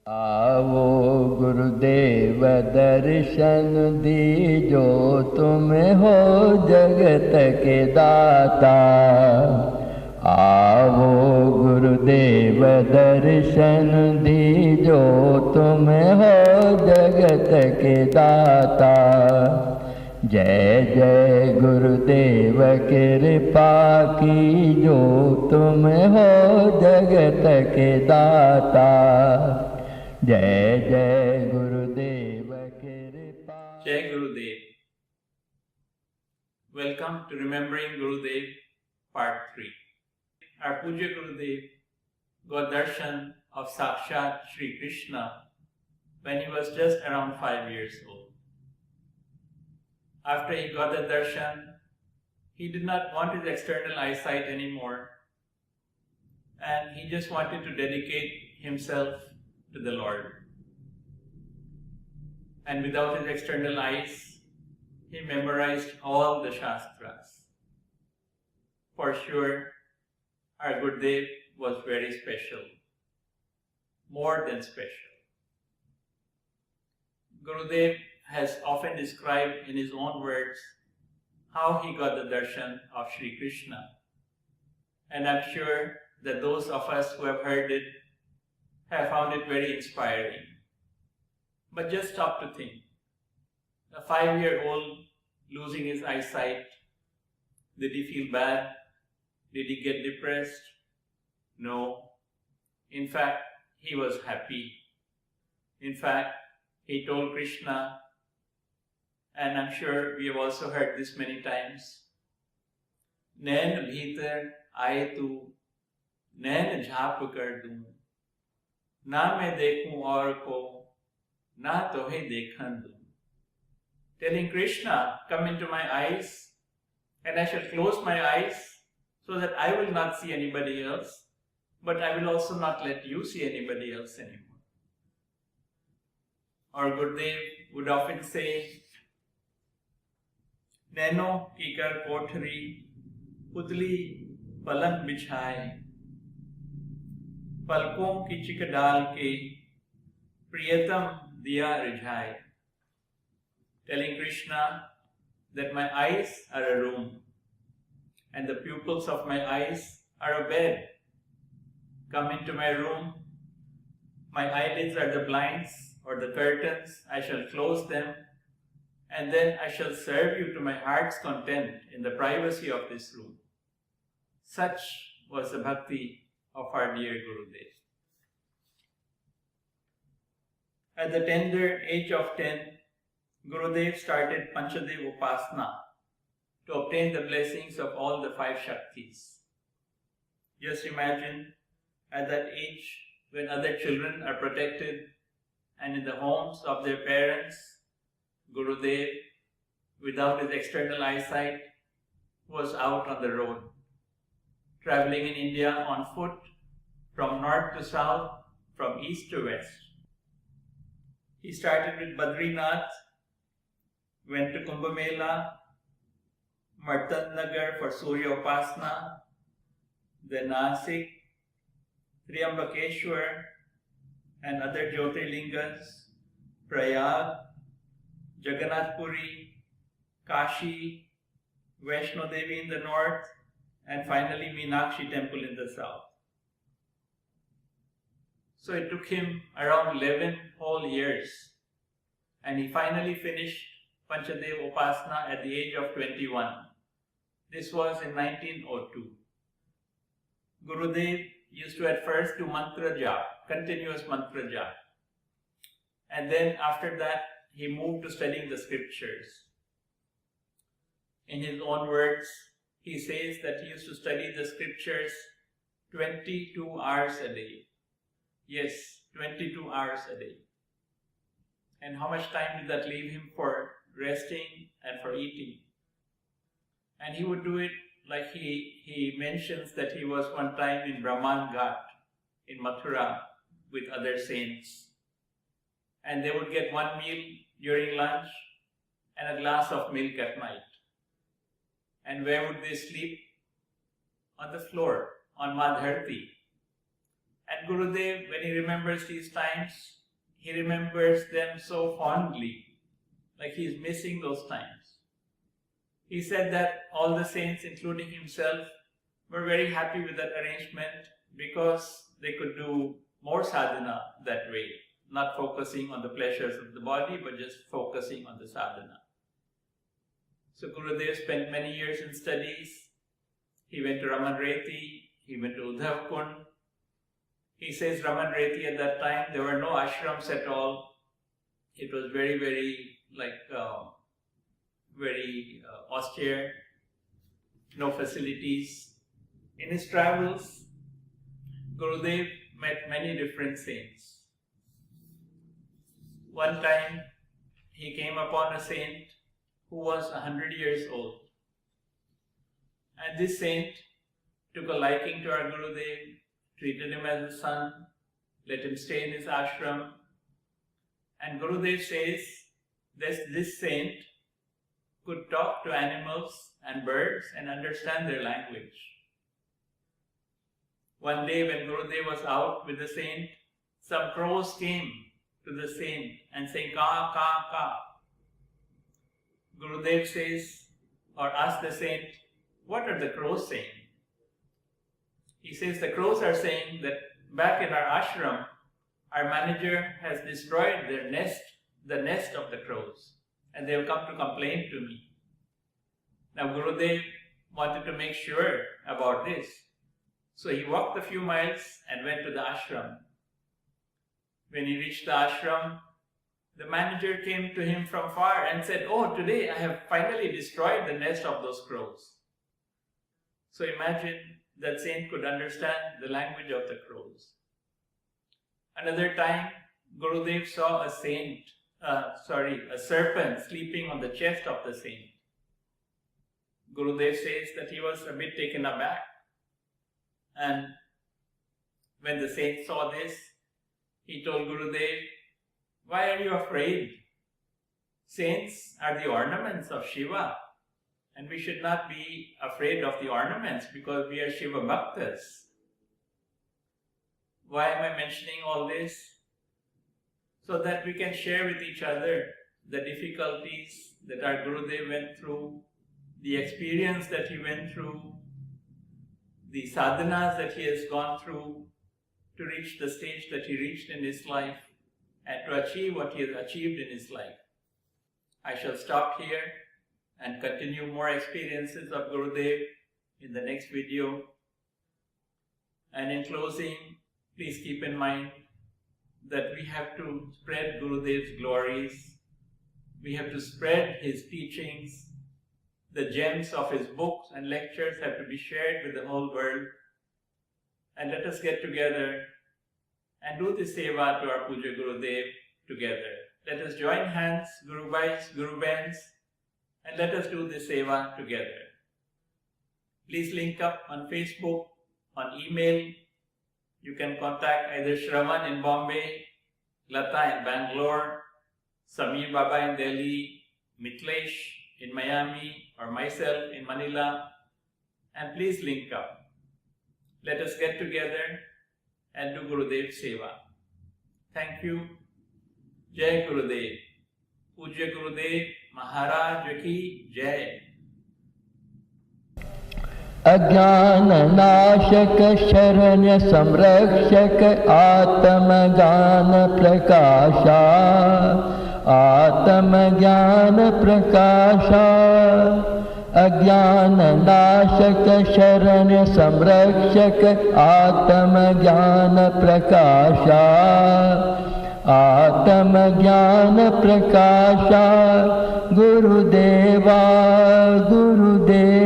आओ गुरुदेव दर्शन दीजो, तुम हो जगत के दाता। आओ गुरुदेव दर्शन दीजो, तुम हो जगत के दाता। जय जय गुरुदेव कृपा कीजो, तुम हो जगत के दाता। जय जय गुरुदेव कृपा। Jai Gurudev. Welcome to Remembering Gurudev Part 3. Our Puja Gurudev got darshan of Sakshat Sri Krishna when he was just around 5 years old. After he got the darshan, he did not want his external eyesight anymore, and he just wanted to dedicate himself to the Lord. And without his external eyes, he memorized all the Shastras. For sure, our Gurudev was very special, more than special. Gurudev has often described in his own words how he got the darshan of Sri Krishna. And I'm sure that those of us who have heard it have found it very inspiring. But just stop to think. A 5-year-old losing his eyesight, did he feel bad? Did he get depressed? No. In fact, he was happy. In fact, he told Krishna, and I'm sure we have also heard this many times, Nain bhitar aaye tu, nain jhaap kar dun, na main dekhun aur ko, na tohe dekhan dun. Telling Krishna, come into my eyes, and I shall close my eyes so that I will not see anybody else, but I will also not let you see anybody else anymore. Our Gurudev would often say, nano की कर कोठरी पुतली पलंग बिछाए, पलकों की चिक डाल के प्रियतम दिया रिझाए. Telling Krishna that my eyes are a room and the pupils of my eyes are a bed. Come into my room, my eyelids are the blinds or the curtains, I shall close them, and then I shall serve you to my heart's content in the privacy of this room. Such was the bhakti of our dear Gurudev. At the tender age of 10, Gurudev started Panchadev Upasana to obtain the blessings of all the 5 Shaktis. Just imagine at that age when other children are protected and in the homes of their parents, Gurudev, without his external eyesight, was out on the road, traveling in India on foot from north to south, from east to west. He started with Badrinath, went to Kumbh Mela, Martanagar for Surya Upasana, then Nasik, Triambakeshwar, and other Jyotirlingas, Prayag, Jagannath Puri, Kashi, Vaishno Devi in the north, and finally Meenakshi temple in the south. So it took him around 11 whole years, and he finally finished Panchadev Upasana at the age of 21. This was in 1902. Gurudev used to at first do mantra jap, continuous mantra jap. And then after that, he moved to studying the scriptures. In his own words, he says that he used to study the scriptures 22 hours a day. Yes, 22 hours a day. And how much time did that leave him for resting and for eating? And he would do it like he mentions that he was one time in Brahman Ghat in Mathura with other saints. And they would get one meal during lunch and a glass of milk at night. And where would they sleep? On the floor, on Madharti. And Gurudev, when he remembers these times, he remembers them so fondly, like he is missing those times. He said that all the saints, including himself, were very happy with that arrangement because they could do more sadhana that way, not focusing on the pleasures of the body, but just focusing on the sadhana. So Gurudev spent many years in studies. He went to Raman-Reti, he went to Uddhav Kund. He says Raman-Reti at that time, there were no ashrams at all. It was very, very austere, no facilities. In his travels, Gurudev met many different saints. One time, he came upon a saint who was 100 years old. And this saint took a liking to our Gurudev, treated him as a son, let him stay in his ashram. And Gurudev says that this saint could talk to animals and birds and understand their language. One day when Gurudev was out with the saint, some crows came to the saint and saying, "Ka, ka, ka." Gurudev says, or asks the saint, "What are the crows saying?" He says, "The crows are saying that back in our ashram, our manager has destroyed their nest, the nest of the crows, and they have come to complain to me." Now Gurudev wanted to make sure about this. So he walked a few miles and went to the ashram. When he reached the ashram, the manager came to him from far and said, "Oh, today I have finally destroyed the nest of those crows." So imagine that saint could understand the language of the crows. Another time, Gurudev saw a serpent sleeping on the chest of the saint. Gurudev says that he was a bit taken aback. And when the saint saw this, he told Gurudev, "Why are you afraid? Saints are the ornaments of Shiva, and we should not be afraid of the ornaments because we are Shiva Bhaktas." Why am I mentioning all this? So that we can share with each other the difficulties that our Gurudev went through, the experience that he went through, the sadhanas that he has gone through to reach the stage that he reached in his life and to achieve what he has achieved in his life. I shall stop here and continue more experiences of Gurudev in the next video. And in closing, please keep in mind that we have to spread Gurudev's glories. We have to spread his teachings. The gems of his books and lectures have to be shared with the whole world. And let us get together and do the seva to our Puja Gurudev together. Let us join hands, Guru Bhais, Guru Bens, and let us do the seva together. Please link up on Facebook, on email. You can contact either Shravan in Bombay, Lata in Bangalore, Samir Baba in Delhi, Mitlesh in Miami, or myself in Manila, and please link up. Let us get together and do Gurudev Seva. Thank you. Jai Gurudev. Puja Gurudev Maharaj Ki Jai. अज्ञान नाशक शरण्य संरक्षक आत्म ज्ञान प्रकाशा, आत्म ज्ञान प्रकाशा। अज्ञान नाशक शरण्य संरक्षक आत्म ज्ञान प्रकाशा, आत्म ज्ञान प्रकाशा। गुरुदेवा गुरुदेव